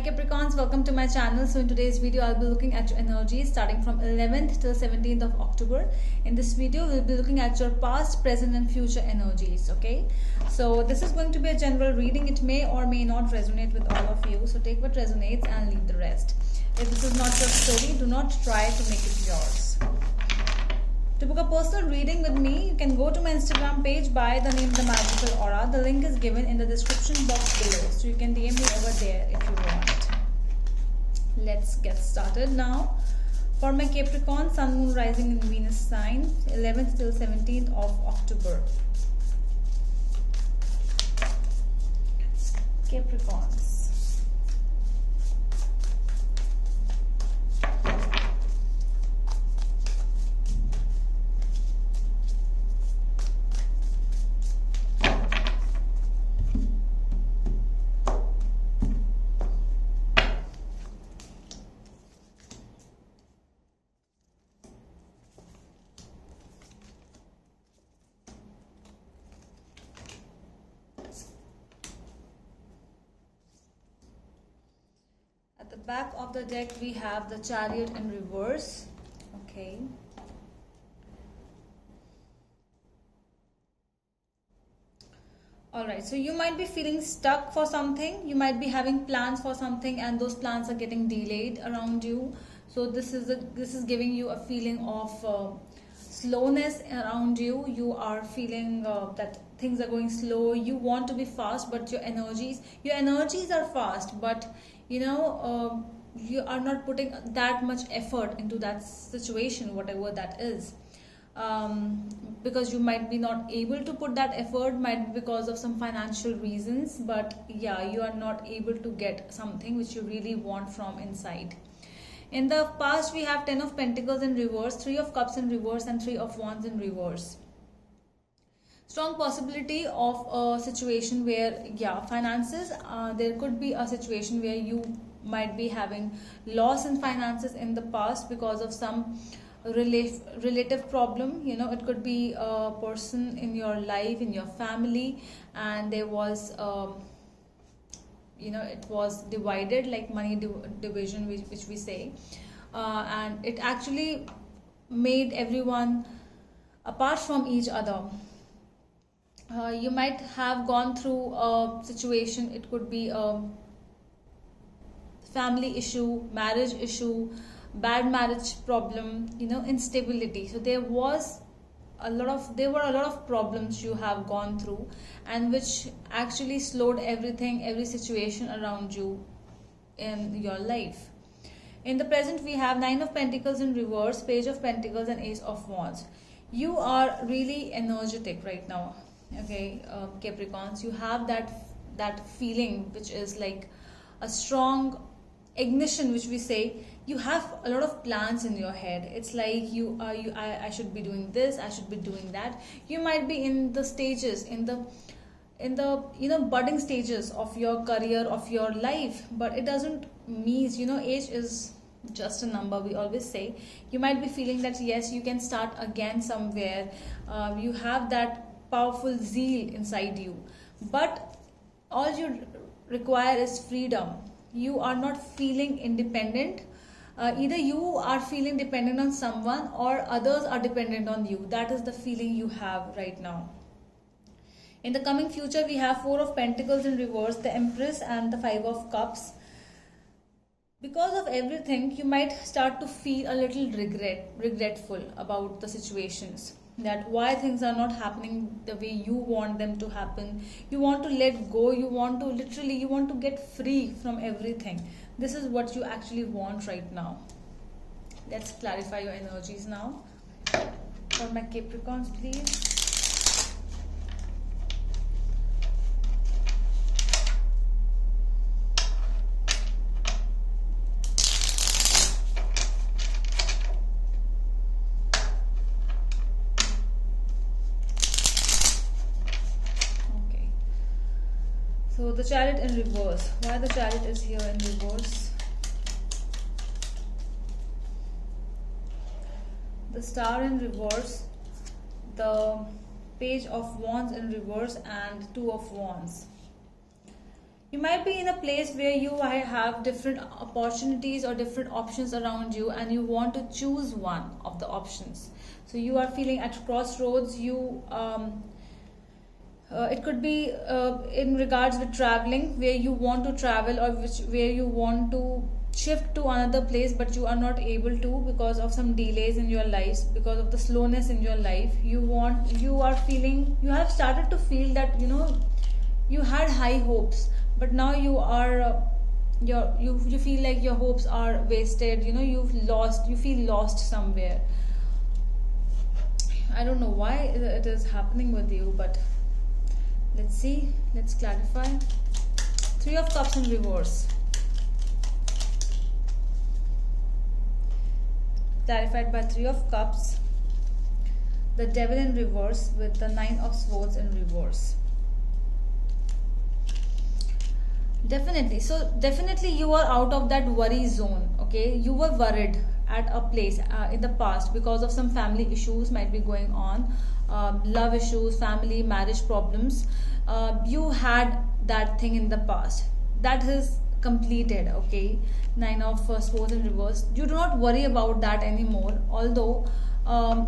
Hi Capricorns, welcome to my channel. So in today's video I'll be looking at your energy starting from 11th till 17th of October. In this video we'll be looking at your past, present and future energies. Okay, so this is going to be a general reading. It may or may not resonate with all of you, so take what resonates and leave the rest. If this is not your story, do not try to make it yours. To book a personal reading with me, you can go to my Instagram page by the name The Magical Aura. The link is given in the description box below, so you can DM me over there if you want. Let's get started now. For my Capricorn, Sun, Moon, Rising in Venus sign, 11th till 17th of October. Capricorns. At the back of the deck we have the Chariot in reverse. Okay. Alright, so you might be feeling stuck for something. You might be having plans for something and those plans are getting delayed around you. So this is giving you a feeling of slowness around you. You are feeling that things are going slow. You want to be fast, but your energies are fast, but you are not putting that much effort into that situation, whatever that is. Because you might be not able to put that effort, might be because of some financial reasons, but yeah, you are not able to get something which you really want from inside. In the past we have 10 of Pentacles in reverse, 3 of Cups in reverse and 3 of Wands in reverse. Strong possibility of a situation where, yeah, finances, there could be a situation where you might be having loss in finances in the past because of some relative problem. It could be a person in your life, in your family, and there was it was divided, like money division, which we say, and it actually made everyone apart from each other. You might have gone through a situation. It could be a family issue, marriage issue, bad marriage problem, instability. So there were a lot of problems you have gone through, and which actually slowed everything, every situation around you in your life. In the present we have 9 of Pentacles in reverse, Page of Pentacles and Ace of Wands. You are really energetic right now. Okay, Capricorns, you have that feeling which is like a strong ignition, which we say. You have a lot of plans in your head. It's like I should be doing this, I should be doing that. You might be in the stages, in the budding stages of your career, of your life, but it doesn't mean, age is just a number, we always say. You might be feeling that yes, you can start again somewhere. You have that powerful zeal inside you, but all you require is freedom. You are not feeling independent. Either you are feeling dependent on someone or others are dependent on you. That is the feeling you have right now. In the coming future we have 4 of Pentacles in reverse, the Empress and the 5 of Cups. Because of everything, you might start to feel a little regretful about the situations, that why things are not happening the way you want them to happen. You want to let go. You want to get free from everything. This is what you actually want right now. Let's clarify your energies now. For my Capricorns, please. So the Chariot in reverse. Why the Chariot is here in reverse? The Star in reverse, the Page of Wands in reverse and 2 of Wands. You might be in a place where you have different opportunities or different options around you, and you want to choose one of the options. So you are feeling at crossroads. It could be in regards with traveling, where you want to travel, or where you want to shift to another place, but you are not able to because of some delays in your lives, because of the slowness in your life. You are feeling, you have started to feel that you had high hopes, but now you are you feel like your hopes are wasted. You feel lost somewhere. I don't know why it is happening with you, but let's see, let's clarify. Three of Cups in reverse, clarified by Three of Cups. The Devil in reverse with the Nine of Swords in reverse. Definitely you are out of that worry zone. Okay, you were worried at a place in the past because of some family issues might be going on, love issues, family, marriage problems. You had that thing in the past that is completed. Okay, Nine of Swords in reverse. You do not worry about that anymore, although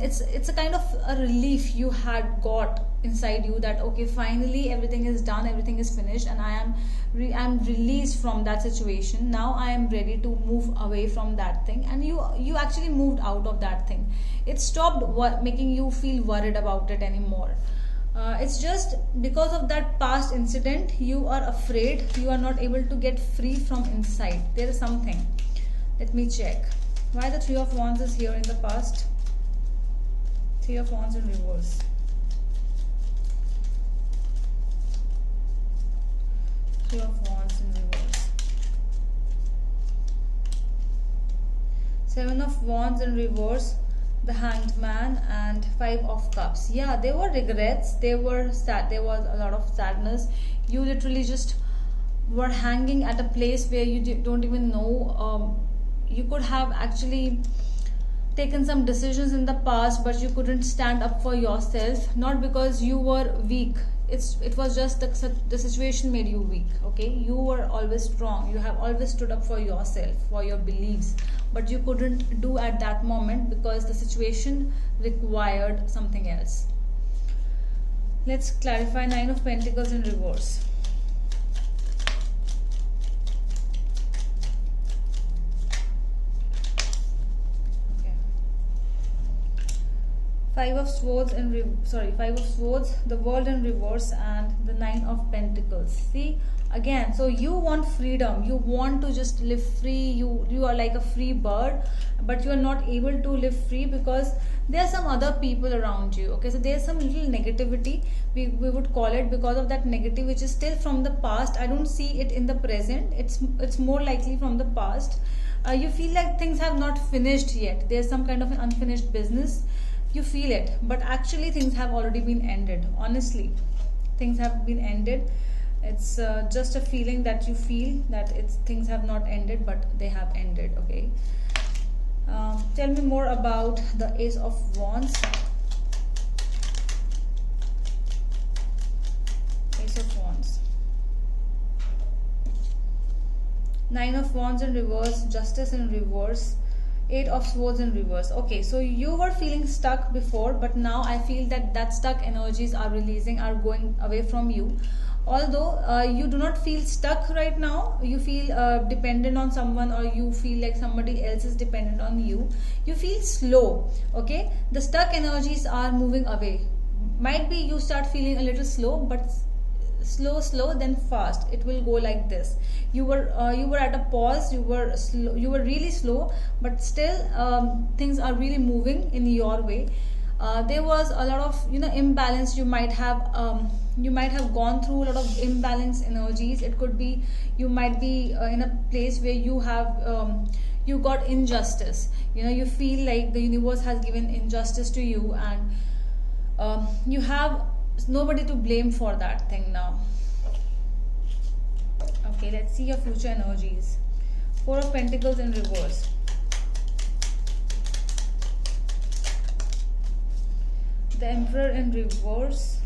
it's a kind of a relief you had got inside you, that okay, finally everything is done, everything is finished, and I'm released from that situation. Now I am ready to move away from that thing, and you actually moved out of that thing. It stopped making you feel worried about it anymore. It's just because of that past incident you are afraid, you are not able to get free from inside. There is something. Let me check why the Three of Wands is here in the past. Three of Wands in reverse. Three of Wands in reverse. Seven of Wands in reverse. The Hanged Man and Five of Cups. Yeah, there were regrets, there were sad, there was a lot of sadness. You literally just were hanging at a place where you don't even know. You could have actually taken some decisions in the past, but you couldn't stand up for yourself, not because you were weak. It was just the situation made you weak. Okay, you were always strong, you have always stood up for yourself, for your beliefs, but you couldn't do at that moment because the situation required something else. Let's clarify Nine of Pentacles in reverse. Five of Swords Five of Swords, the World in reverse, and the Nine of Pentacles. See, again, so you want freedom, you want to just live free, you are like a free bird, but you are not able to live free because there are some other people around you. Okay, so there's some little negativity, we would call it, because of that negative which is still from the past. I don't see it in the present, it's more likely from the past. You feel like things have not finished yet, there's some kind of an unfinished business. You feel it, but actually things have already been ended. Honestly, things have been ended. It's just a feeling that you feel that things have not ended, but they have ended. Okay, tell me more about the Ace of Wands. Ace of Wands, Nine of Wands in reverse, Justice in reverse, Eight of Swords in reverse. Okay, so you were feeling stuck before, but now I feel that stuck energies are releasing, are going away from you. Although you do not feel stuck right now, you feel dependent on someone, or you feel like somebody else is dependent on you. You feel slow. Okay, the stuck energies are moving away. Might be you start feeling a little slow, but slow then fast. It will go like this. You were at a pause, you were really slow, but still things are really moving in your way. There was a lot of imbalance. You might have gone through a lot of imbalance energies. It could be you might be in a place where you have you got injustice. You feel like the universe has given injustice to you, and you have nobody to blame for that thing now. Okay, let's see your future energies. Four of Pentacles in reverse. The Emperor in reverse.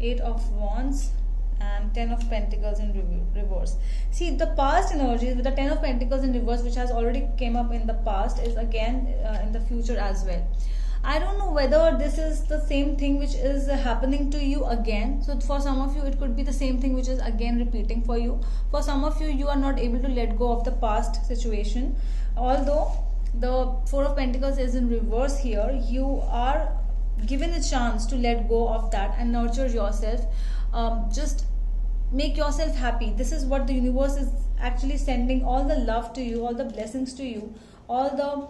Eight of Wands and Ten of Pentacles in reverse. See, the past energies with the Ten of Pentacles in reverse, which has already came up in the past, is again in the future as well. I don't know whether this is the same thing which is happening to you again. So for some of you, it could be the same thing which is again repeating for you. For some of you, you are not able to let go of the past situation. Although the Four of Pentacles is in reverse here, you are given a chance to let go of that and nurture yourself. Just make yourself happy. This is what the universe is actually sending, all the love to you, all the blessings to you, all the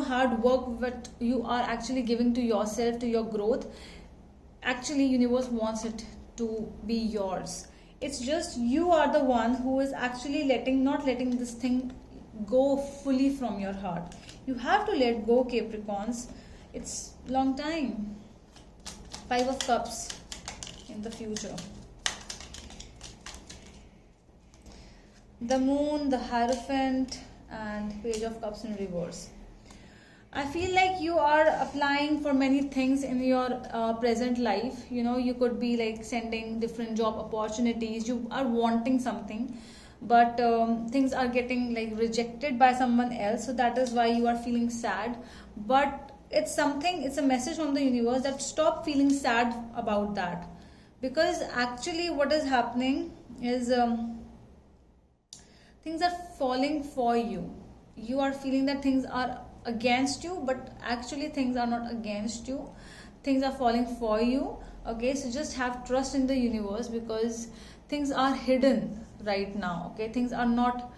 hard work that you are actually giving to yourself, to your growth. Actually, universe wants it to be yours. It's just you are the one who is actually not letting this thing go fully from your heart. You have to let go, Capricorns. It's long time. Five of Cups in the future. The Moon, the Hierophant, and Page of Cups in reverse. I feel like you are applying for many things in your present life. You could be like sending different job opportunities. You are wanting something, but things are getting like rejected by someone else. So that is why you are feeling sad. But it's a message from the universe that stop feeling sad about that. Because actually what is happening is things are falling for you. You are feeling that things are against you, but actually things are not against you. Things are falling for you. Okay, so just have trust in the universe, because things are hidden right now. Okay, things are not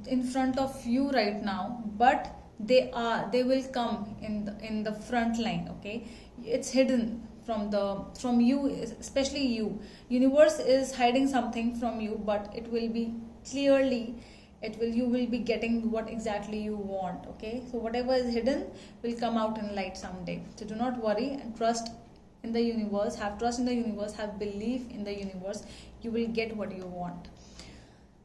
in front of you right now, but they will come in the front line. Okay, it's hidden from you, especially you. Universe is hiding something from you, but it will be clearly, you will be getting what exactly you want. Okay, so whatever is hidden will come out in light someday. So do not worry and trust in the universe. Have trust in the universe, have belief in the universe. You will get what you want.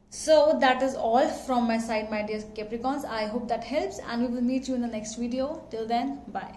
So that is all from my side, my dear Capricorns. I hope that helps, and we will meet you in the next video. Till then, bye.